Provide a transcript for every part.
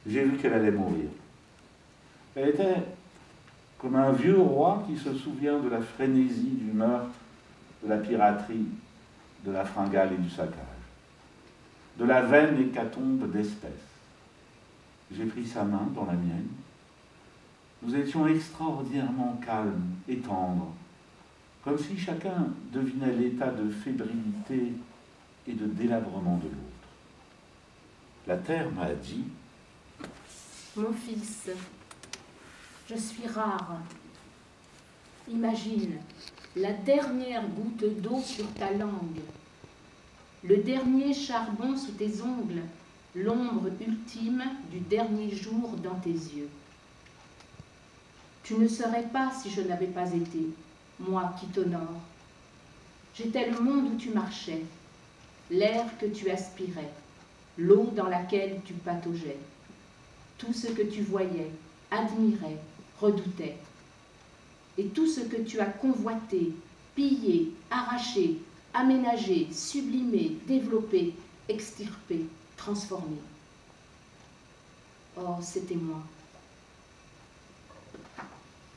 j'ai vu qu'elle allait mourir. Elle était comme un vieux roi qui se souvient de la frénésie du meurtre, de la piraterie, de la fringale et du saccage, de la vaine hécatombe d'espèces. J'ai pris sa main dans la mienne. Nous étions extraordinairement calmes et tendres, comme si chacun devinait l'état de fébrilité et de délabrement de l'autre. La terre m'a dit: Mon fils, je suis rare. Imagine la dernière goutte d'eau sur ta langue, le dernier charbon sous tes ongles, l'ombre ultime du dernier jour dans tes yeux. Tu ne serais pas si je n'avais pas été, moi qui t'honore. J'étais le monde où tu marchais, l'air que tu aspirais, l'eau dans laquelle tu pataugeais, tout ce que tu voyais, admirais, redoutais, et tout ce que tu as convoité, pillé, arraché, aménagé, sublimé, développé, extirpé, transformé. Oh, c'était moi.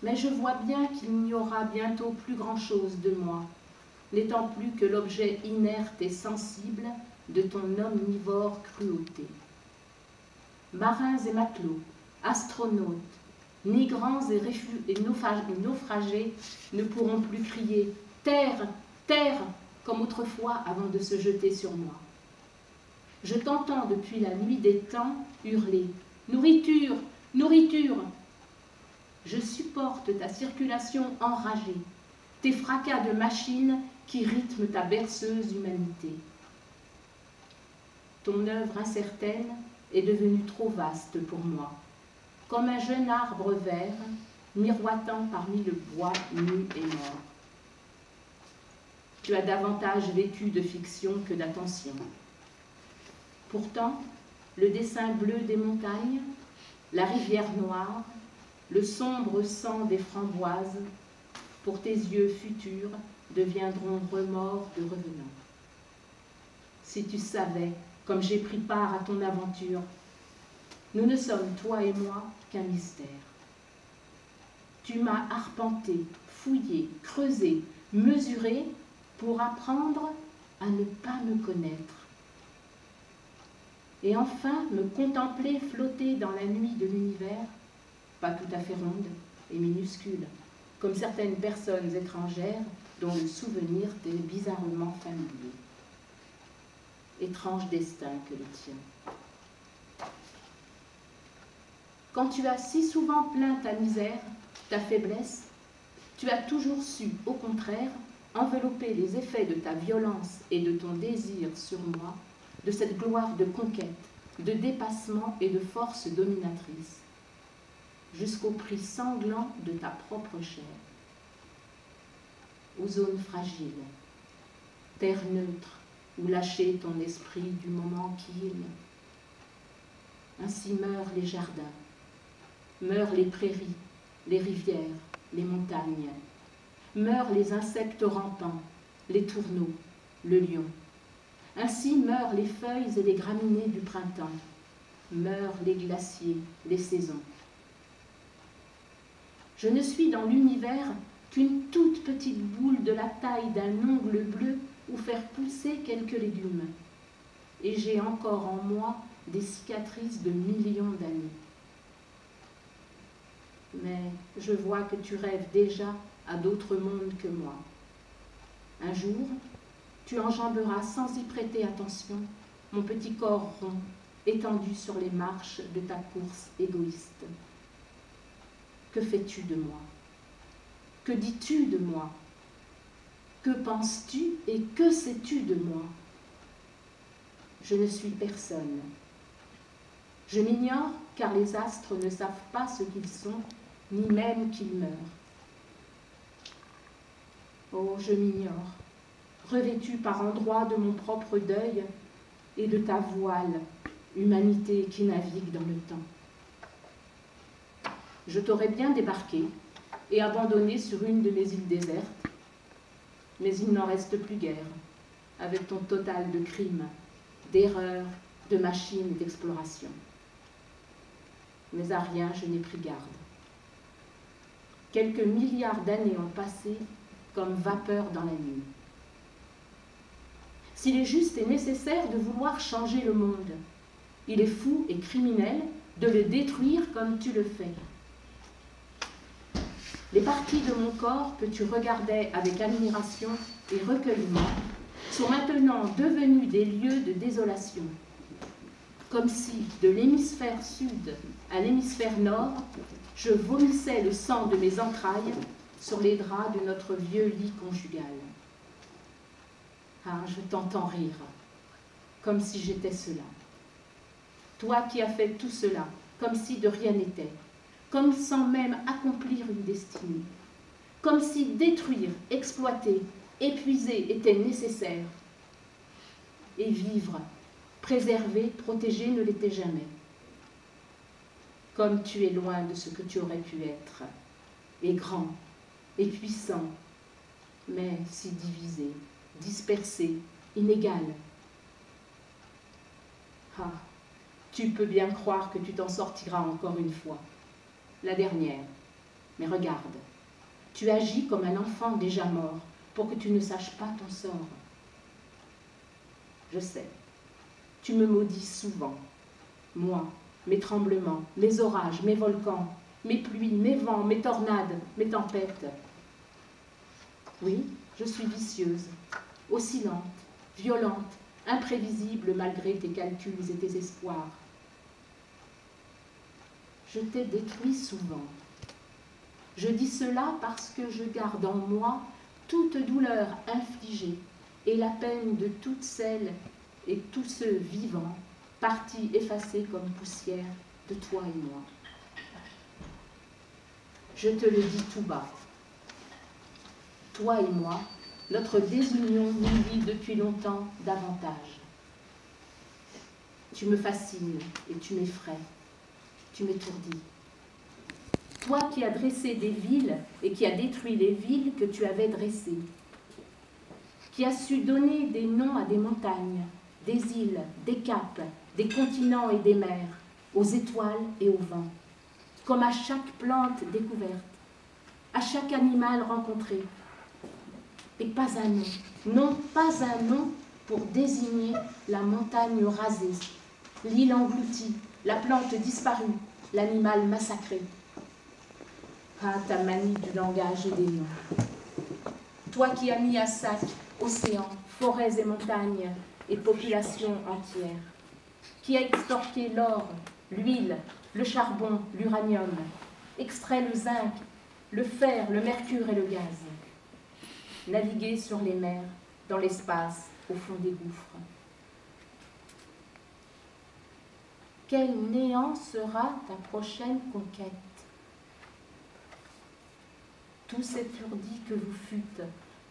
Mais je vois bien qu'il n'y aura bientôt plus grand-chose de moi, n'étant plus que l'objet inerte et sensible de ton omnivore cruauté. Marins et matelots, astronautes, migrants et naufragés ne pourront plus crier « Terre, terre !» comme autrefois avant de se jeter sur moi. Je t'entends depuis la nuit des temps hurler « Nourriture, nourriture !» Je supporte ta circulation enragée, tes fracas de machines qui rythment ta berceuse humanité. Ton œuvre incertaine est devenue trop vaste pour moi, comme un jeune arbre vert miroitant parmi le bois nu et mort. Tu as davantage vécu de fiction que d'attention. Pourtant, le dessin bleu des montagnes, la rivière noire, le sombre sang des framboises, pour tes yeux futurs, deviendront remords de revenants. Si tu savais comme j'ai pris part à ton aventure, nous ne sommes, toi et moi, qu'un mystère. Tu m'as arpenté, fouillé, creusé, mesuré pour apprendre à ne pas me connaître. Et enfin, me contempler flotter dans la nuit de l'univers, pas tout à fait ronde et minuscule, comme certaines personnes étrangères dont le souvenir t'est bizarrement familier. Étrange destin que le tien. Quand tu as si souvent plaint ta misère, ta faiblesse, tu as toujours su, au contraire, envelopper les effets de ta violence et de ton désir sur moi, de cette gloire de conquête, de dépassement et de force dominatrice, jusqu'au prix sanglant de ta propre chair. Aux zones fragiles, terre neutre, où lâcher ton esprit du moment qu'il. Ainsi meurent les jardins, meurent les prairies, les rivières, les montagnes, meurent les insectes rampants, les tourneaux, le lion. Ainsi meurent les feuilles et les graminées du printemps, meurent les glaciers, les saisons. Je ne suis dans l'univers qu'une toute petite boule de la taille d'un ongle bleu où faire pousser quelques légumes. Et j'ai encore en moi des cicatrices de millions d'années. Mais je vois que tu rêves déjà à d'autres mondes que moi. Un jour, tu enjamberas sans y prêter attention mon petit corps rond, étendu sur les marches de ta course égoïste. Que fais-tu de moi? Que dis-tu de moi? Que penses-tu et que sais-tu de moi? Je ne suis personne. Je m'ignore car les astres ne savent pas ce qu'ils sont, ni même qu'ils meurent. Oh, je m'ignore, revêtu par endroits de mon propre deuil et de ta voile, humanité qui navigue dans le temps. Je t'aurais bien débarqué et abandonné sur une de mes îles désertes, mais il n'en reste plus guère, avec ton total de crimes, d'erreurs, de machines et d'exploration. mais à rien je n'ai pris garde. Quelques milliards d'années ont passé comme vapeur dans la nuit. S'il est juste et nécessaire de vouloir changer le monde, il est fou et criminel de le détruire comme tu le fais. Les parties de mon corps que tu regardais avec admiration et recueillement sont maintenant devenues des lieux de désolation, comme si de l'hémisphère sud à l'hémisphère nord, je vomissais le sang de mes entrailles sur les draps de notre vieux lit conjugal. Ah, je t'entends rire, comme si j'étais cela. Toi qui as fait tout cela, comme si de rien n'était, comme sans même accomplir une destinée, comme si détruire, exploiter, épuiser était nécessaire. Et vivre, préserver, protéger ne l'était jamais. Comme tu es loin de ce que tu aurais pu être, et grand, et puissant, mais si divisé, dispersé, inégal. Ah, tu peux bien croire que tu t'en sortiras encore une fois, la dernière. Mais regarde, tu agis comme un enfant déjà mort pour que tu ne saches pas ton sort. Je sais, tu me maudis souvent, moi, mes tremblements, mes orages, mes volcans, mes pluies, mes vents, mes tornades, mes tempêtes. Oui, je suis vicieuse, oscillante, violente, imprévisible malgré tes calculs et tes espoirs. Je t'ai détruit souvent. Je dis cela parce que je garde en moi toute douleur infligée et la peine de toutes celles et tous ceux vivants, partis effacés comme poussière de toi et moi. Je te le dis tout bas. Toi et moi, notre désunion nous lie depuis longtemps davantage. Tu me fascines et tu m'effraies. Tu m'étourdis. Toi qui as dressé des villes et qui as détruit les villes que tu avais dressées, qui as su donner des noms à des montagnes, des îles, des caps, des continents et des mers, aux étoiles et au vent, comme à chaque plante découverte, à chaque animal rencontré. Et pas un nom, non pas un nom pour désigner la montagne rasée, l'île engloutie, la plante disparue, l'animal massacré. Ah, ta manie du langage et des noms. Toi qui as mis à sac océans, forêts et montagnes et populations entières, qui a extorqué l'or, l'huile, le charbon, l'uranium, extrait le zinc, le fer, le mercure et le gaz, navigué sur les mers, dans l'espace, au fond des gouffres. Quel néant sera ta prochaine conquête? Tous étourdis que vous fûtes,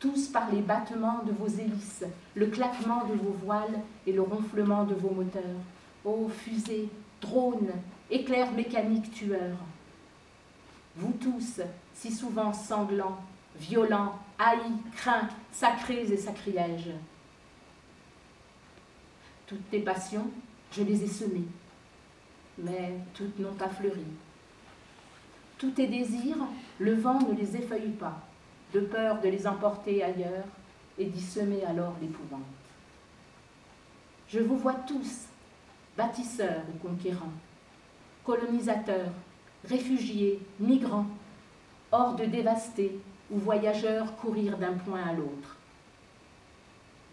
tous par les battements de vos hélices, le claquement de vos voiles et le ronflement de vos moteurs, ô fusées, drones, éclairs mécaniques tueurs. Vous tous, si souvent sanglants, violents, haïs, craints, sacrés et sacrilèges. Toutes tes passions, je les ai semées, mais toutes n'ont pas fleuri. Tous tes désirs, le vent ne les effeuille pas, de peur de les emporter ailleurs et d'y semer alors l'épouvante. Je vous vois tous, bâtisseurs ou conquérants, colonisateurs, réfugiés, migrants, hordes dévastées ou voyageurs courir d'un point à l'autre.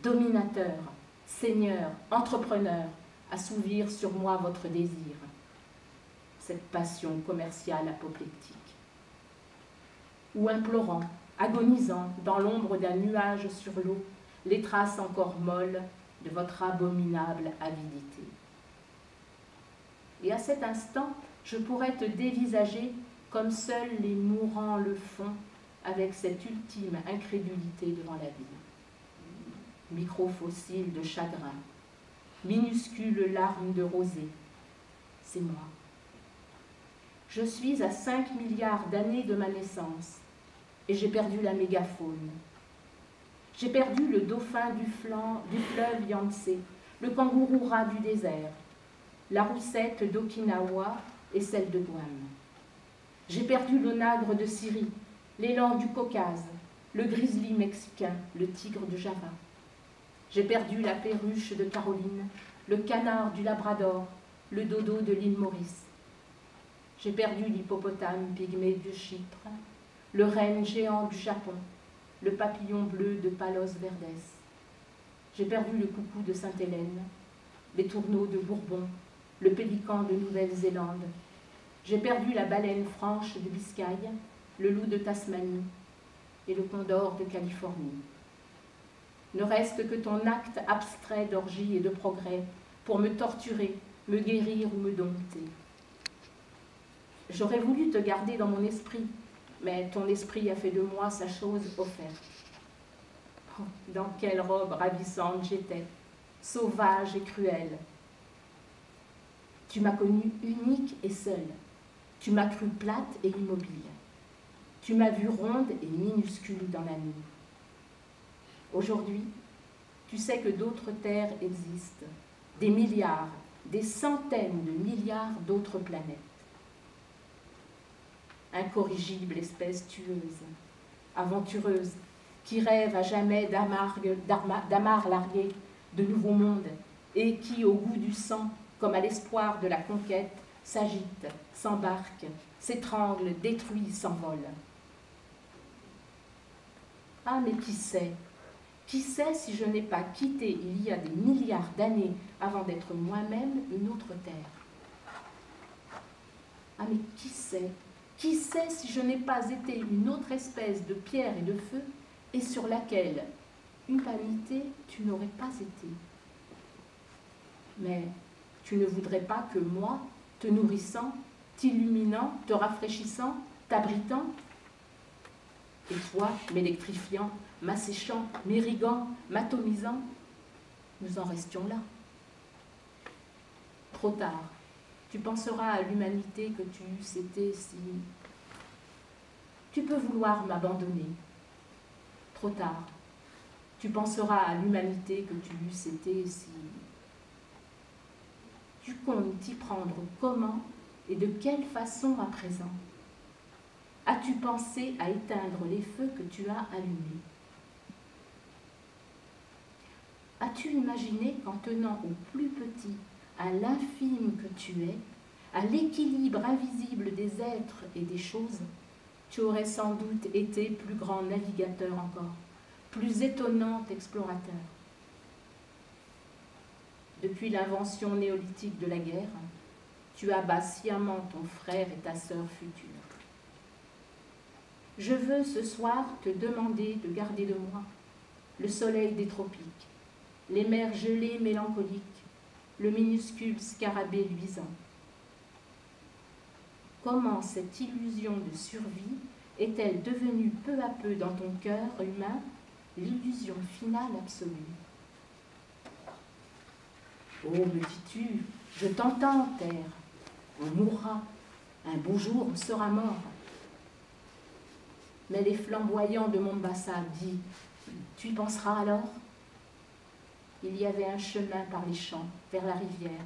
Dominateurs, seigneurs, entrepreneurs, assouvir sur moi votre désir, cette passion commerciale apoplectique. Ou implorant, agonisant, dans l'ombre d'un nuage sur l'eau, les traces encore molles de votre abominable avidité. Et à cet instant, je pourrais te dévisager comme seuls les mourants le font avec cette ultime incrédulité devant la vie. Microfossile de chagrin, minuscule larme de rosée, c'est moi. Je suis à 5 milliards d'années de ma naissance et j'ai perdu la mégafaune. J'ai perdu le dauphin du fleuve Yangtze, le kangourou rat du désert, la roussette d'Okinawa et celle de Guam. J'ai perdu l'onagre de Syrie, l'élan du Caucase, le grizzly mexicain, le tigre de Java. J'ai perdu la perruche de Caroline, le canard du Labrador, le dodo de l'île Maurice. J'ai perdu l'hippopotame pygmée de Chypre, le renne géant du Japon, le papillon bleu de Palos Verdes. J'ai perdu le coucou de Sainte-Hélène, les tourneaux de Bourbon, le pélican de Nouvelle-Zélande. J'ai perdu la baleine franche de Biscaye, le loup de Tasmanie et le condor de Californie. Ne reste que ton acte abstrait d'orgie et de progrès pour me torturer, me guérir ou me dompter. J'aurais voulu te garder dans mon esprit, mais ton esprit a fait de moi sa chose offerte. Oh, dans quelle robe ravissante j'étais, sauvage et cruelle. Tu m'as connue unique et seule. Tu m'as crue plate et immobile. Tu m'as vue ronde et minuscule dans la nuit. Aujourd'hui, tu sais que d'autres terres existent, des milliards, des centaines de milliards d'autres planètes. Incorrigible espèce tueuse, aventureuse, qui rêve à jamais d'amarres larguées, de nouveaux mondes, et qui, au goût du sang, comme à l'espoir de la conquête, s'agite, s'embarque, s'étrangle, détruit, s'envole. Ah, mais qui sait si je n'ai pas quitté il y a des milliards d'années avant d'être moi-même une autre terre? Ah, mais qui sait si je n'ai pas été une autre espèce de pierre et de feu et sur laquelle, humanité, tu n'aurais pas été? Mais tu ne voudrais pas que moi, te nourrissant, t'illuminant, te rafraîchissant, t'abritant, et toi, m'électrifiant, m'asséchant, m'irriguant, m'atomisant, nous en restions là. Trop tard, tu penseras à l'humanité que tu eusses été si... Tu peux vouloir m'abandonner. Trop tard, tu penseras à l'humanité que tu eusses été si... Tu comptes t'y prendre comment et de quelle façon à présent? As-tu pensé à éteindre les feux que tu as allumés? As-tu imaginé qu'en tenant au plus petit, à l'infime que tu es, à l'équilibre invisible des êtres et des choses, tu aurais sans doute été plus grand navigateur encore, plus étonnant explorateur? Depuis l'invention néolithique de la guerre, tu abats sciemment ton frère et ta sœur future. Je veux ce soir te demander de garder de moi le soleil des tropiques, les mers gelées mélancoliques, le minuscule scarabée luisant. Comment cette illusion de survie est-elle devenue peu à peu dans ton cœur humain l'illusion finale absolue? Oh, me dis-tu, je t'entends, terre, on mourra, un beau jour on sera mort. Mais les flamboyants de Mombasa disent, tu y penseras alors? Il y avait un chemin par les champs, vers la rivière.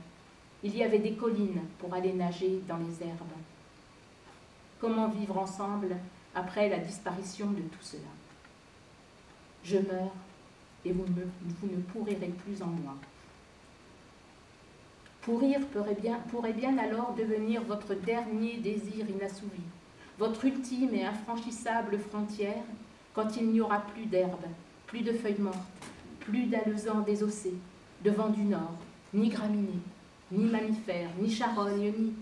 Il y avait des collines pour aller nager dans les herbes. Comment vivre ensemble après la disparition de tout cela? Je meurs et vous ne pourrirez plus en moi. Pourrir pourrait bien alors devenir votre dernier désir inassouvi, votre ultime et infranchissable frontière quand il n'y aura plus d'herbe, plus de feuilles mortes, plus d'alezans désossés, de vent du nord, ni graminées, ni mammifères, ni charognes, ni